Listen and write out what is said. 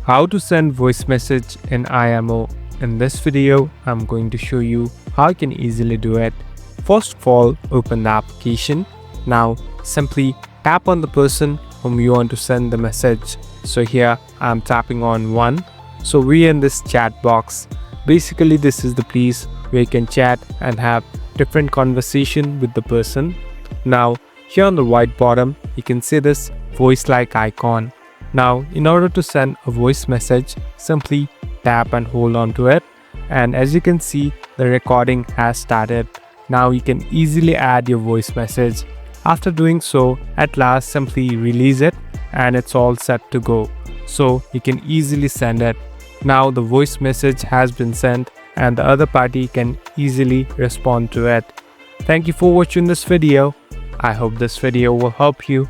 How to send voice message in IMO. In this video, I'm going to show you how you can easily do it. First of all, open the application. Now, simply tap on the person whom you want to send the message. So here, I'm tapping on one. So we're in this chat box. Basically, this is the place where you can chat and have different conversation with the person. Now, here on the right bottom, you can see this voice-like icon. Now, in order to send a voice message, simply tap and hold on to it. And as you can see, the recording has started. Now you can easily add your voice message. After doing so, at last simply release it and it's all set to go. So you can easily send it. Now the voice message has been sent and the other party can easily respond to it. Thank you for watching this video. I hope this video will help you.